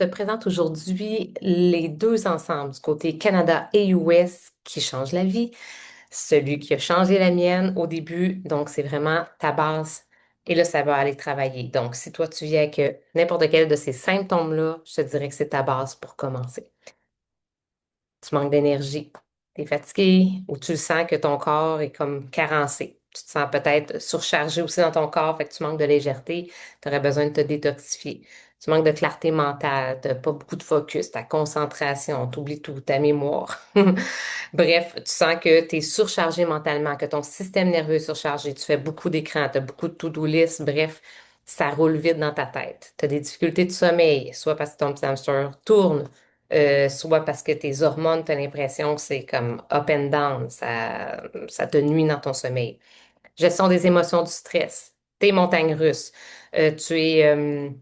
te présente aujourd'hui les deux ensembles du côté Canada et US qui changent la vie. Celui qui a changé la mienne au début, donc c'est vraiment ta base. Et là, ça va aller travailler. Donc, si toi, tu viens avec n'importe quel de ces symptômes-là, je te dirais que c'est ta base pour commencer. Tu manques d'énergie, tu es fatigué ou tu le sens que ton corps est comme carencé. Tu te sens peut-être surchargé aussi dans ton corps, fait que tu manques de légèreté, tu aurais besoin de te détoxifier. Tu manques de clarté mentale, tu n'as pas beaucoup de focus, ta concentration, tu oublies tout, ta mémoire. Bref, tu sens que tu es surchargé mentalement, que ton système nerveux est surchargé, tu fais beaucoup d'écrans, tu as beaucoup de to-do list, bref, ça roule vite dans ta tête. Tu as des difficultés de sommeil, soit parce que ton petit hamster tourne, soit parce que tes hormones, tu as l'impression que c'est comme up and down, ça te nuit dans ton sommeil. Gestion des émotions, du stress, tes montagnes russes, tu es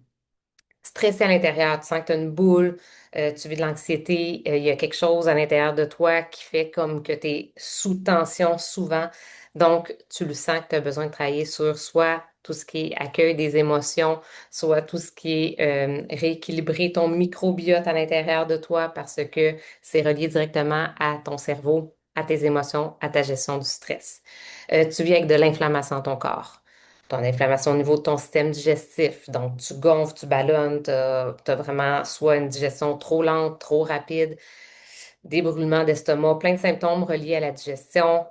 stressé à l'intérieur, tu sens que tu as une boule, tu vis de l'anxiété, il y a quelque chose à l'intérieur de toi qui fait comme que tu es sous tension souvent. Donc, tu le sens que tu as besoin de travailler sur soit tout ce qui est accueil des émotions, soit tout ce qui est rééquilibrer ton microbiote à l'intérieur de toi parce que c'est relié directement à ton cerveau, à tes émotions, à ta gestion du stress. Tu vis avec de l'inflammation dans ton corps, ton inflammation au niveau de ton système digestif. Donc, tu gonfles, tu ballonnes, tu as vraiment soit une digestion trop lente, trop rapide, des brûlements d'estomac, plein de symptômes reliés à la digestion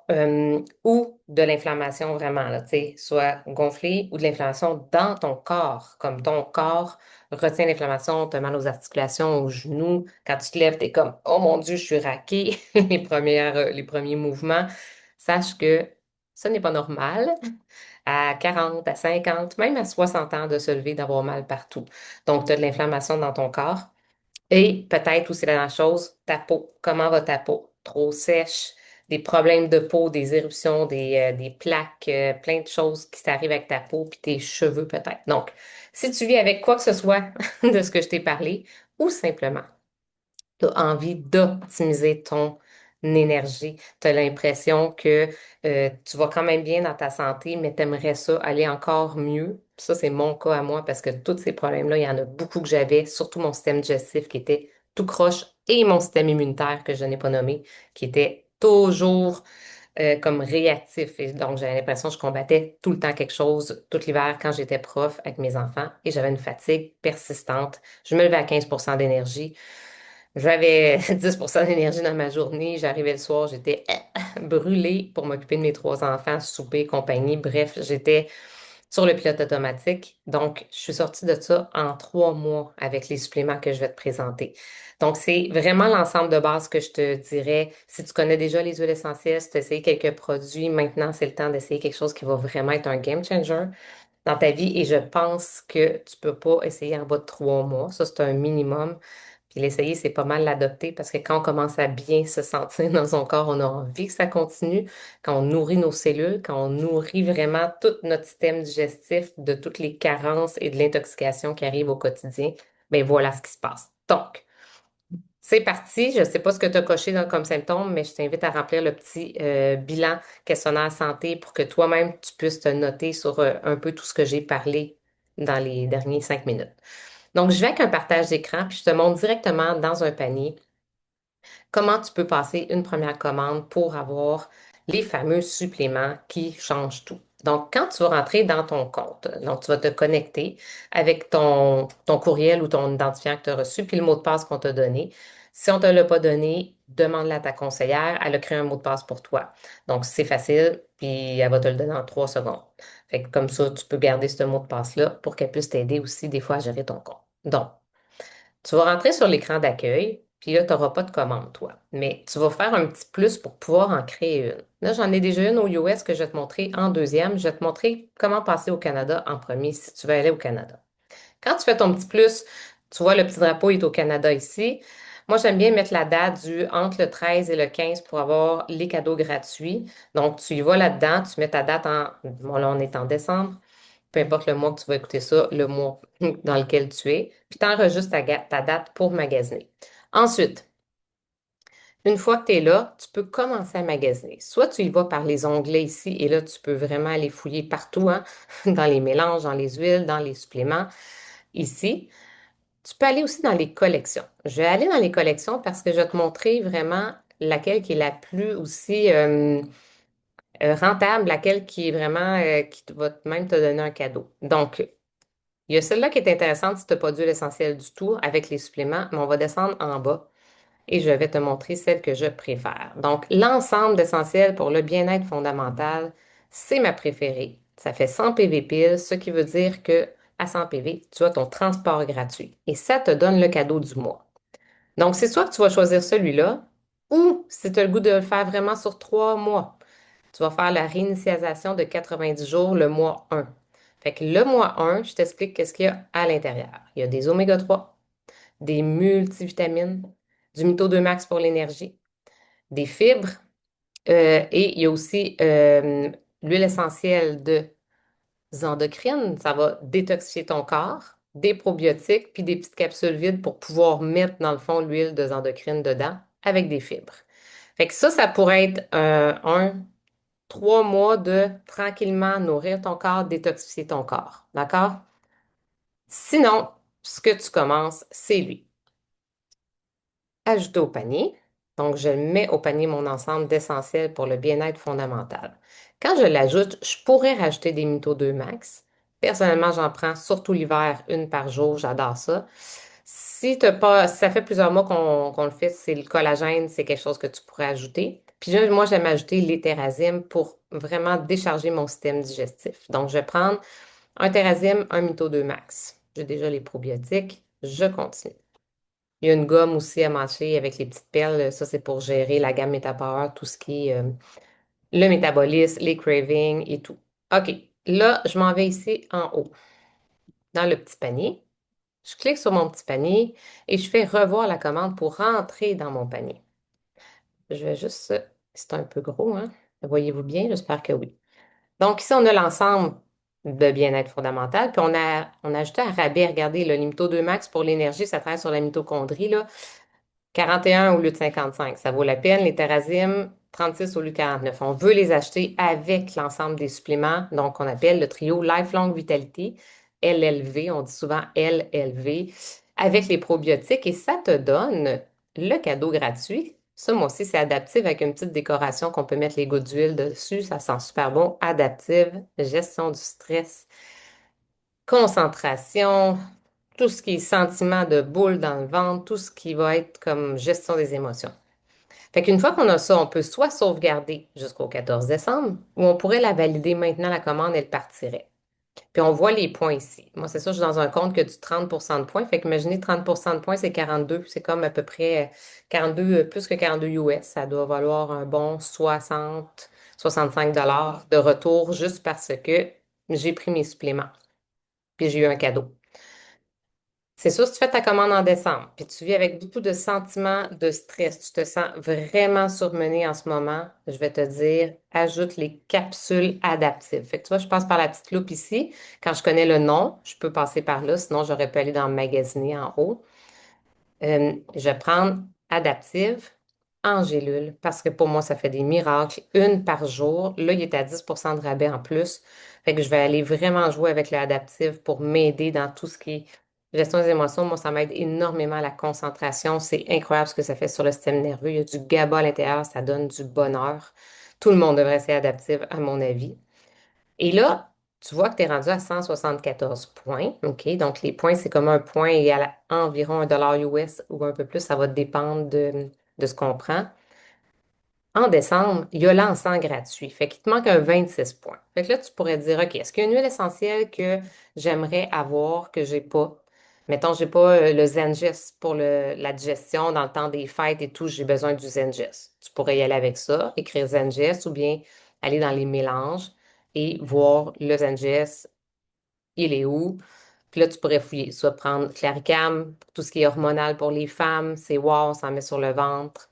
ou de l'inflammation vraiment, là, tu sais, soit gonflé ou de l'inflammation dans ton corps, comme ton corps retient l'inflammation, tu as mal aux articulations, aux genoux. Quand tu te lèves, tu es comme, oh mon Dieu, je suis raqué, les premiers mouvements. Sache que ce n'est pas normal à 40, à 50, même à 60 ans de se lever, d'avoir mal partout. Donc, tu as de l'inflammation dans ton corps. Et peut-être aussi la dernière chose, ta peau. Comment va ta peau? Trop sèche, des problèmes de peau, des éruptions, des plaques, plein de choses qui t'arrivent avec ta peau, puis tes cheveux peut-être. Donc, si tu vis avec quoi que ce soit de ce que je t'ai parlé, ou simplement tu as envie d'optimiser ton énergie. Tu as l'impression que tu vas quand même bien dans ta santé, mais tu aimerais ça aller encore mieux. Ça, c'est mon cas à moi parce que tous ces problèmes-là, il y en a beaucoup que j'avais, surtout mon système digestif qui était tout croche et mon système immunitaire que je n'ai pas nommé, qui était toujours comme réactif. Et donc, j'avais l'impression que je combattais tout le temps quelque chose, tout l'hiver quand j'étais prof avec mes enfants et j'avais une fatigue persistante. Je me levais à 15% d'énergie. J'avais 10% d'énergie dans ma journée. J'arrivais le soir, j'étais brûlée pour m'occuper de mes trois enfants, souper, compagnie. Bref, j'étais sur le pilote automatique. Donc, je suis sortie de ça en 3 mois avec les suppléments que je vais te présenter. Donc, c'est vraiment l'ensemble de base que je te dirais. Si tu connais déjà les huiles essentielles, si tu as essayé quelques produits, maintenant, c'est le temps d'essayer quelque chose qui va vraiment être un game changer dans ta vie. Et je pense que tu peux pas essayer en bas de 3 mois. Ça, c'est un minimum. Puis l'essayer, c'est pas mal l'adopter parce que quand on commence à bien se sentir dans son corps, on a envie que ça continue. Quand on nourrit nos cellules, quand on nourrit vraiment tout notre système digestif de toutes les carences et de l'intoxication qui arrivent au quotidien, ben voilà ce qui se passe. Donc, c'est parti. Je ne sais pas ce que tu as coché comme symptôme, mais je t'invite à remplir le petit bilan questionnaire santé pour que toi-même, tu puisses te noter sur un peu tout ce que j'ai parlé dans les derniers 5 minutes. Donc, je vais avec un partage d'écran, puis je te montre directement dans un panier comment tu peux passer une première commande pour avoir les fameux suppléments qui changent tout. Donc, quand tu vas rentrer dans ton compte, donc tu vas te connecter avec ton courriel ou ton identifiant que tu as reçu, puis le mot de passe qu'on t'a donné. Si on ne te l'a pas donné, demande-le à ta conseillère, elle a créé un mot de passe pour toi. Donc, c'est facile, puis elle va te le donner en 3 secondes. Fait que comme ça, tu peux garder ce mot de passe-là pour qu'elle puisse t'aider aussi des fois à gérer ton compte. Donc, tu vas rentrer sur l'écran d'accueil, puis là, tu n'auras pas de commande, toi. Mais tu vas faire un petit plus pour pouvoir en créer une. Là, j'en ai déjà une au US que je vais te montrer en deuxième. Je vais te montrer comment passer au Canada en premier si tu veux aller au Canada. Quand tu fais ton petit plus, tu vois, le petit drapeau est au Canada ici. Moi, j'aime bien mettre la date entre le 13 et le 15 pour avoir les cadeaux gratuits. Donc, tu y vas là-dedans, tu mets ta date bon, là, on est en décembre. Peu importe le mois que tu vas écouter ça, le mois dans lequel tu es, puis tu enregistres ta date pour magasiner. Ensuite, une fois que tu es là, tu peux commencer à magasiner. Soit tu y vas par les onglets ici, et là, tu peux vraiment aller fouiller partout, hein, dans les mélanges, dans les huiles, dans les suppléments, ici. Tu peux aller aussi dans les collections. Je vais aller dans les collections parce que je vais te montrer vraiment laquelle qui est la plus aussi rentable, laquelle qui est vraiment, va même te donner un cadeau. Donc, il y a celle-là qui est intéressante si tu n'as pas d'huile essentielle du tout avec les suppléments, mais on va descendre en bas et je vais te montrer celle que je préfère. Donc, l'ensemble d'essentiels pour le bien-être fondamental, c'est ma préférée. Ça fait 100 PV piles, ce qui veut dire que à 100 PV, tu as ton transport gratuit et ça te donne le cadeau du mois. Donc, c'est soit que tu vas choisir celui-là ou si tu as le goût de le faire vraiment sur 3 mois, tu vas faire la réinitialisation de 90 jours le mois 1. Fait que le mois 1, je t'explique qu'est-ce qu'il y a à l'intérieur. Il y a des oméga 3, des multivitamines, du Mito 2 Max pour l'énergie, des fibres, et il y a aussi l'huile essentielle de endocrines. Ça va détoxifier ton corps, des probiotiques, puis des petites capsules vides pour pouvoir mettre dans le fond l'huile de endocrines dedans avec des fibres. Fait que ça pourrait être 3 mois de tranquillement nourrir ton corps, détoxifier ton corps. D'accord? Sinon, ce que tu commences, c'est lui. Ajouter au panier. Donc, je mets au panier mon ensemble d'essentiels pour le bien-être fondamental. Quand je l'ajoute, je pourrais rajouter des Mito 2 Max. Personnellement, j'en prends surtout l'hiver, une par jour. J'adore ça. Si t'as pas, si ça fait plusieurs mois qu'on le fait, c'est le collagène, c'est quelque chose que tu pourrais ajouter. Puis moi, j'aime ajouter l'éthérasime pour vraiment décharger mon système digestif. Donc, je vais prendre un thérasime, un Mito 2 Max. J'ai déjà les probiotiques. Je continue. Il y a une gomme aussi à mâcher avec les petites perles. Ça, c'est pour gérer la gamme Métapower, tout ce qui est le métabolisme, les cravings et tout. OK. Là, je m'en vais ici en haut, dans le petit panier. Je clique sur mon petit panier et je fais revoir la commande pour rentrer dans mon panier. Je vais juste... C'est un peu gros, hein? Voyez-vous bien? J'espère que oui. Donc, ici, on a l'ensemble de bien-être fondamental. Puis, on a ajouté un rabais. Regardez, le Limito 2 Max pour l'énergie, ça travaille sur la mitochondrie, là. 41 au lieu de 55. Ça vaut la peine. Les Terrazim, 36 au lieu de 49. On veut les acheter avec l'ensemble des suppléments, donc on appelle le trio Lifelong Vitality, LLV, on dit souvent LLV, avec les probiotiques et ça te donne le cadeau gratuit. Ça, moi aussi, c'est adaptif avec une petite décoration qu'on peut mettre les gouttes d'huile dessus. Ça sent super bon. Adaptive, gestion du stress, concentration, tout ce qui est sentiment de boule dans le ventre, tout ce qui va être comme gestion des émotions. Fait qu'une fois qu'on a ça, on peut soit sauvegarder jusqu'au 14 décembre ou on pourrait la valider maintenant, la commande, elle partirait. Puis on voit les points ici. Moi, c'est ça, je suis dans un compte qui a du 30 de points. Fait qu'imaginez 30 de points, c'est 42. C'est comme à peu près 42, plus que 42 US. Ça doit valoir un bon 60, 65 de retour juste parce que j'ai pris mes suppléments. Puis j'ai eu un cadeau. C'est sûr, si tu fais ta commande en décembre, puis tu vis avec beaucoup de sentiments de stress, tu te sens vraiment surmené en ce moment, je vais te dire, ajoute les capsules adaptives. Fait que tu vois, je passe par la petite loupe ici. Quand je connais le nom, je peux passer par là, sinon j'aurais pu aller dans magasiner en haut. Je vais prendre adaptive en gélule parce que pour moi, ça fait des miracles. Une par jour. Là, il est à 10 de rabais en plus. Fait que je vais aller vraiment jouer avec l'adaptive pour m'aider dans tout ce qui est gestion des émotions. Moi, ça m'aide énormément à la concentration. C'est incroyable ce que ça fait sur le système nerveux. Il y a du GABA à l'intérieur, ça donne du bonheur. Tout le monde devrait essayer adaptive, à mon avis. Et là, tu vois que tu es rendu à 174 points. OK? Donc, les points, c'est comme un point égal à environ 1 dollar US ou un peu plus. Ça va dépendre de ce qu'on prend. En décembre, il y a l'encens gratuit. Fait qu'il te manque un 26 points. Fait que là, tu pourrais te dire, OK, est-ce qu'il y a une huile essentielle que j'aimerais avoir, que j'ai pas? Mettons, j'ai pas le Zengest pour la digestion dans le temps des fêtes et tout, j'ai besoin du Zengest. Tu pourrais y aller avec ça, écrire Zengest ou bien aller dans les mélanges et voir le Zengest, il est où? Puis là, tu pourrais fouiller, soit prendre Claricam, tout ce qui est hormonal pour les femmes, c'est wow, on s'en met sur le ventre.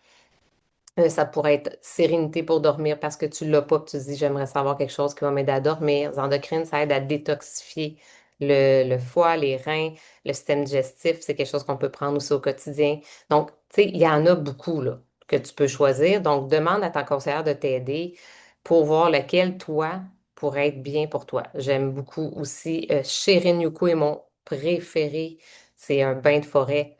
Ça pourrait être sérénité pour dormir parce que tu l'as pas, puis tu te dis j'aimerais savoir quelque chose qui va m'aider à dormir. Les endocrines, ça aide à détoxifier le foie, les reins, le système digestif, c'est quelque chose qu'on peut prendre aussi au quotidien. Donc, tu sais, il y en a beaucoup là, que tu peux choisir. Donc, demande à ton conseillère de t'aider pour voir lequel, toi, pourrait être bien pour toi. J'aime beaucoup aussi Shirin Yuko est mon préféré C'est un bain de forêt.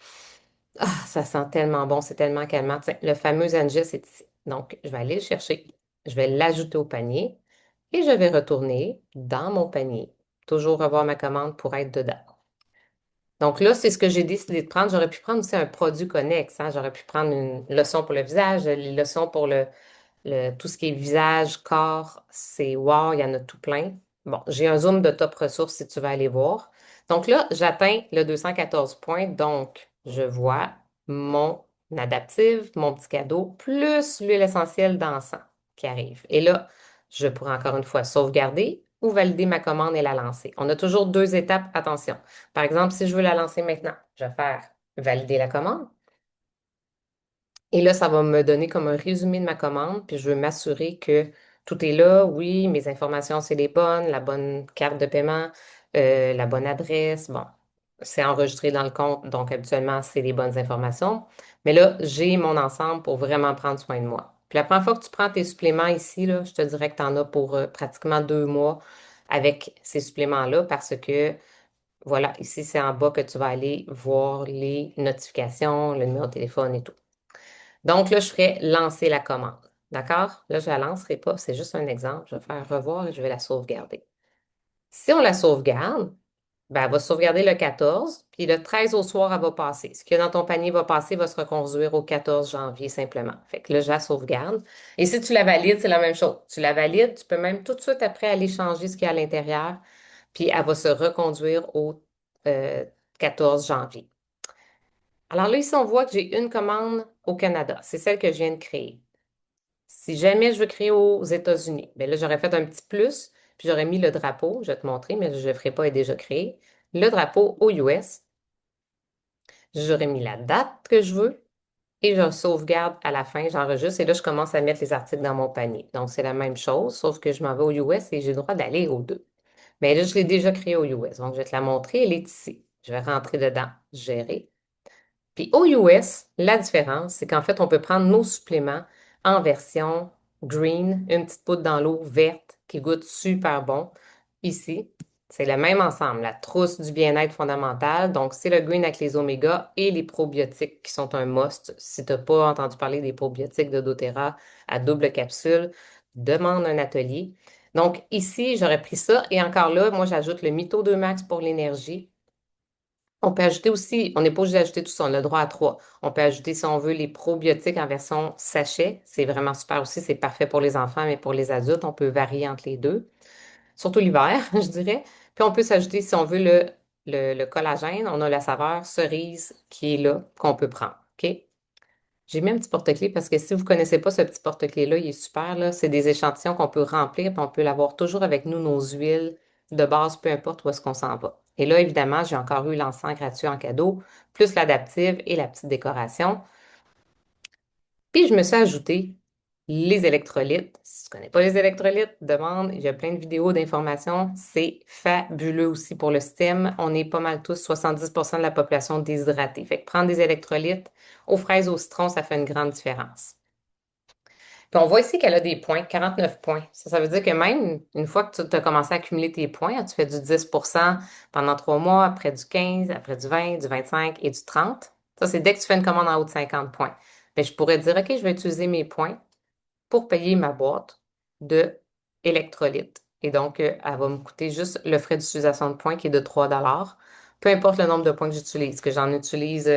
Ah, ça sent tellement bon, c'est tellement calmant. Tiens, le fameux Anges est ici. Donc, je vais aller le chercher. Je vais l'ajouter au panier et je vais retourner dans mon panier. Toujours revoir ma commande pour être dedans. Donc là, c'est ce que j'ai décidé de prendre. J'aurais pu prendre aussi un produit connexe, hein. J'aurais pu prendre une lotion pour le visage, les lotions pour tout ce qui est visage, corps. C'est wow, il y en a tout plein. Bon, j'ai un zoom de top ressources si tu veux aller voir. Donc là, j'atteins le 214 points. Donc, je vois mon adaptive, mon petit cadeau, plus l'huile essentielle d'encens qui arrive. Et là, je pourrais encore une fois sauvegarder ou valider ma commande et la lancer. On a toujours deux étapes, attention. Par exemple, si je veux la lancer maintenant, je vais faire valider la commande. Et là, ça va me donner comme un résumé de ma commande, puis je veux m'assurer que tout est là. Oui, mes informations, c'est les bonnes, la bonne carte de paiement, la bonne adresse. Bon, c'est enregistré dans le compte, donc habituellement, c'est les bonnes informations. Mais là, j'ai mon ensemble pour vraiment prendre soin de moi. Puis la première fois que tu prends tes suppléments ici, là, je te dirais que tu en as pour pratiquement 2 mois avec ces suppléments-là parce que voilà, ici, c'est en bas que tu vas aller voir les notifications, le numéro de téléphone et tout. Donc là, je ferai lancer la commande. D'accord? Là, je ne la lancerai pas, c'est juste un exemple. Je vais faire revoir et je vais la sauvegarder. Si on la sauvegarde, ben, elle va se sauvegarder le 14, puis le 13 au soir, elle va passer. Ce qu'il y a dans ton panier va passer, va se reconduire au 14 janvier simplement. Fait que là, je la sauvegarde. Et si tu la valides, c'est la même chose. Tu la valides, tu peux même tout de suite après aller changer ce qu'il y a à l'intérieur, puis elle va se reconduire au euh, 14 janvier. Alors là, ici, on voit que j'ai une commande au Canada. C'est celle que je viens de créer. Si jamais je veux créer aux États-Unis, bien là, j'aurais fait un petit plus, puis j'aurais mis le drapeau. Je vais te montrer, mais je ne le ferai pas, il est déjà créé. Le drapeau aux US. J'aurais mis la date que je veux et je sauvegarde à la fin, j'enregistre et là, je commence à mettre les articles dans mon panier. Donc, c'est la même chose, sauf que je m'en vais aux US et j'ai le droit d'aller aux deux. Mais là, je l'ai déjà créé aux US. Donc, je vais te la montrer. Elle est ici. Je vais rentrer dedans, gérer. Puis aux US, la différence, c'est qu'en fait, on peut prendre nos suppléments en version green, une petite poudre dans l'eau verte qui goûte super bon. Ici, c'est le même ensemble, la trousse du bien-être fondamental. Donc, c'est le green avec les omégas et les probiotiques qui sont un must. Si tu n'as pas entendu parler des probiotiques de doTERRA à double capsule, demande un atelier. Donc, ici, j'aurais pris ça. Et encore là, moi, j'ajoute le Mito 2 Max pour l'énergie. On peut ajouter aussi, on n'est pas obligé d'ajouter tout ça, on a le droit à trois. On peut ajouter, si on veut, les probiotiques en version sachet. C'est vraiment super aussi, c'est parfait pour les enfants, mais pour les adultes, on peut varier entre les deux. Surtout l'hiver, je dirais. Puis on peut s'ajouter, si on veut, le collagène, on a la saveur cerise qui est là, qu'on peut prendre. OK? J'ai mis un petit porte-clés parce que si vous ne connaissez pas ce petit porte-clés-là, il est super, là. C'est des échantillons qu'on peut remplir, puis on peut l'avoir toujours avec nous, nos huiles de base, peu importe où est-ce qu'on s'en va. Et là, évidemment, j'ai encore eu l'encens gratuit en cadeau, plus l'adaptive et la petite décoration. Puis je me suis ajouté les électrolytes. Si tu ne connais pas les électrolytes, demande. Il y a plein de vidéos d'informations. C'est fabuleux aussi pour le système. On est pas mal tous, 70% de la population déshydratée. Fait que prendre des électrolytes aux fraises, au citron, ça fait une grande différence. Puis on voit ici qu'elle a des points, 49 points. Ça veut dire que même une fois que tu as commencé à accumuler tes points, tu fais du 10% pendant 3 mois, après du 15, après du 20, du 25 et du 30. Ça, c'est dès que tu fais une commande en haut de 50 points. Bien, je pourrais dire, OK, je vais utiliser mes points pour payer ma boîte de électrolytes. Et donc, elle va me coûter juste le frais d'utilisation de points qui est de 3 $. Peu importe le nombre de points que j'utilise, que j'en utilise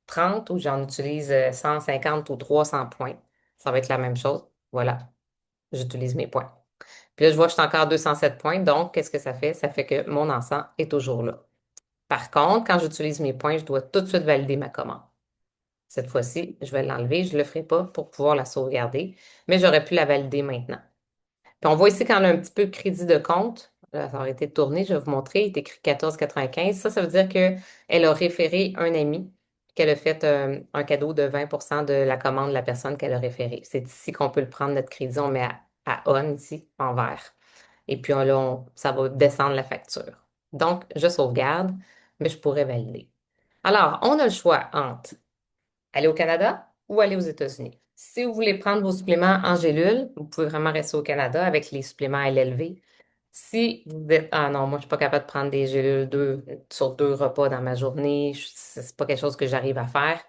30 ou j'en utilise 150 ou 300 points. Ça va être la même chose. Voilà, j'utilise mes points. Puis là, je vois que je suis encore à 207 points. Donc, qu'est-ce que ça fait? Ça fait que mon encens est toujours là. Par contre, quand j'utilise mes points, je dois tout de suite valider ma commande. Cette fois-ci, je vais l'enlever. Je ne le ferai pas pour pouvoir la sauvegarder, mais j'aurais pu la valider maintenant. Puis on voit ici qu'on a un petit peu de crédit de compte. Là, ça aurait été tourné, je vais vous montrer. Il est écrit 14,95. Ça veut dire qu'elle a référé un ami, qu'elle a fait un cadeau de 20% de la commande de la personne qu'elle a référée. C'est ici qu'on peut le prendre, notre crédit. On met à on ici, en vert. Et puis là, ça va descendre la facture. Donc, je sauvegarde, mais je pourrais valider. Alors, on a le choix entre aller au Canada ou aller aux États-Unis. Si vous voulez prendre vos suppléments en gélule, vous pouvez vraiment rester au Canada avec les suppléments LLV. Si vous dites, ah non, moi, je suis pas capable de prendre des gélules sur deux repas dans ma journée, c'est pas quelque chose que j'arrive à faire,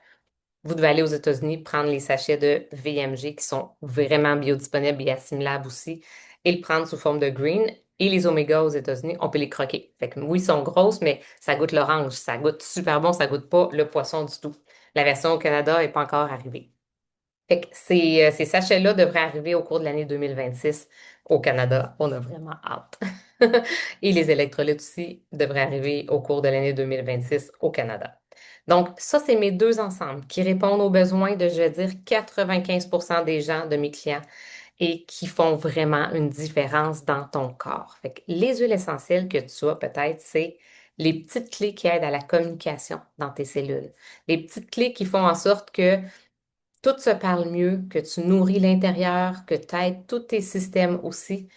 vous devez aller aux États-Unis prendre les sachets de VMG qui sont vraiment biodisponibles et assimilables aussi et le prendre sous forme de green. Et les oméga aux États-Unis, on peut les croquer. Fait que oui, ils sont grosses, mais ça goûte l'orange. Ça goûte super bon, ça goûte pas le poisson du tout. La version au Canada n'est pas encore arrivée. Fait que ces sachets-là devraient arriver au cours de l'année 2026 au Canada. On a vraiment hâte. Et les électrolytes aussi devraient arriver au cours de l'année 2026 au Canada. Donc, ça, c'est mes deux ensembles qui répondent aux besoins de, je vais dire, 95% des gens, de mes clients, et qui font vraiment une différence dans ton corps. Fait que les huiles essentielles que tu as peut-être, c'est les petites clés qui aident à la communication dans tes cellules. Les petites clés qui font en sorte que tout se parle mieux, que tu nourris l'intérieur, que tu aides tous tes systèmes aussi.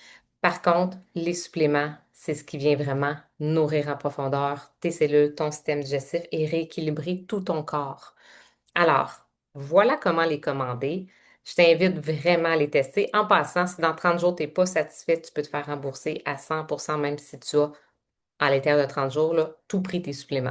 Par contre, les suppléments, c'est ce qui vient vraiment nourrir en profondeur tes cellules, ton système digestif et rééquilibrer tout ton corps. Alors, voilà comment les commander. Je t'invite vraiment à les tester. En passant, si dans 30 jours, tu n'es pas satisfait, tu peux te faire rembourser à 100%, même si tu as à l'intérieur de 30 jours, là, tout prix tes suppléments.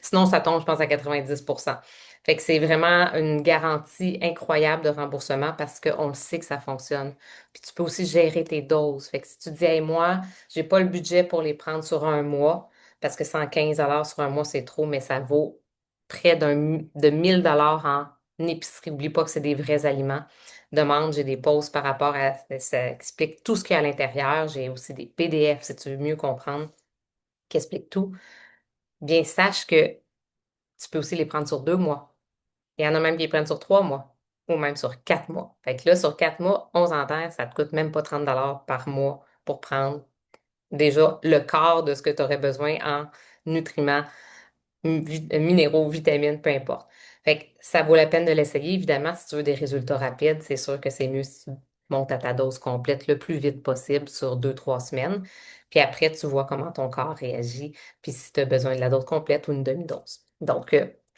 Sinon, ça tombe, je pense, à 90%. Fait que c'est vraiment une garantie incroyable de remboursement parce qu'on le sait que ça fonctionne. Puis tu peux aussi gérer tes doses. Fait que si tu dis, hey, moi, j'ai pas le budget pour les prendre sur un mois, parce que 115 $ sur un mois, c'est trop, mais ça vaut près de 1000 $ en épicerie. Oublie pas que c'est des vrais aliments. Demande, j'ai des pauses par rapport à ça explique tout ce qu'il y a à l'intérieur. J'ai aussi des PDF si tu veux mieux comprendre qui explique tout, bien sache que tu peux aussi les prendre sur 2 mois. Il y en a même qui les prennent sur 3 mois ou même sur 4 mois. Fait que là, sur 4 mois, on s'entend, ça te coûte même pas 30 $ par mois pour prendre déjà le quart de ce que tu aurais besoin en nutriments, minéraux, vitamines, peu importe. Fait que ça vaut la peine de l'essayer. Évidemment, si tu veux des résultats rapides, c'est sûr que c'est mieux si tu montes à ta dose complète le plus vite possible sur 2, 3 semaines. Puis après, tu vois comment ton corps réagit, puis si tu as besoin de la dose complète ou une demi-dose. Donc,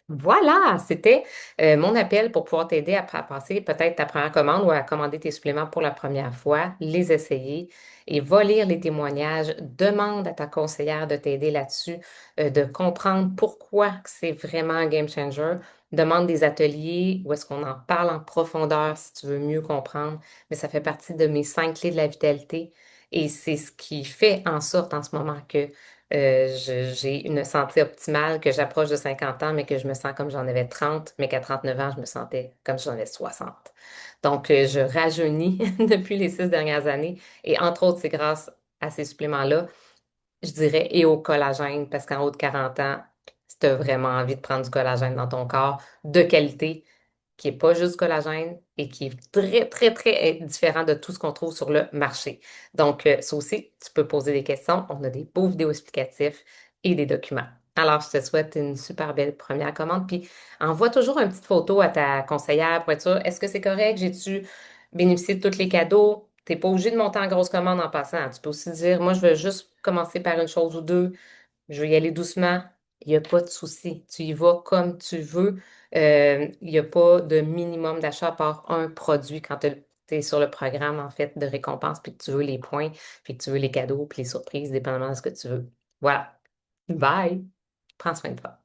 voilà, c'était mon appel pour pouvoir t'aider à passer peut-être ta première commande ou à commander tes suppléments pour la première fois, les essayer et va lire les témoignages. Demande à ta conseillère de t'aider là-dessus, de comprendre pourquoi que c'est vraiment un game changer. Demande des ateliers où est-ce qu'on en parle en profondeur si tu veux mieux comprendre. Mais ça fait partie de mes 5 clés de la vitalité et c'est ce qui fait en sorte en ce moment que j'ai une santé optimale, que j'approche de 50 ans, mais que je me sens comme j'en avais 30, mais qu'à 39 ans, je me sentais comme j'en avais 60. Donc, je rajeunis depuis les 6 dernières années et entre autres, c'est grâce à ces suppléments-là je dirais, et au collagène, parce qu'en haut de 40 ans, si tu as vraiment envie de prendre du collagène dans ton corps, de qualité, qui n'est pas juste du collagène et qui est très, très, très différent de tout ce qu'on trouve sur le marché. Donc, ça aussi, tu peux poser des questions. On a des beaux vidéos explicatifs et des documents. Alors, je te souhaite une super belle première commande. Puis, envoie toujours une petite photo à ta conseillère pour être sûr, est-ce que c'est correct? J'ai-tu bénéficié de tous les cadeaux? Tu n'es pas obligé de monter en grosse commande en passant. Tu peux aussi dire, moi, je veux juste commencer par une chose ou deux. Je vais y aller doucement. Il n'y a pas de souci. Tu y vas comme tu veux. Il n'y a pas de minimum d'achat par un produit quand tu es sur le programme, en fait, de récompense, puis que tu veux les points, puis que tu veux les cadeaux, puis les surprises, dépendamment de ce que tu veux. Voilà. Bye. Prends soin de toi.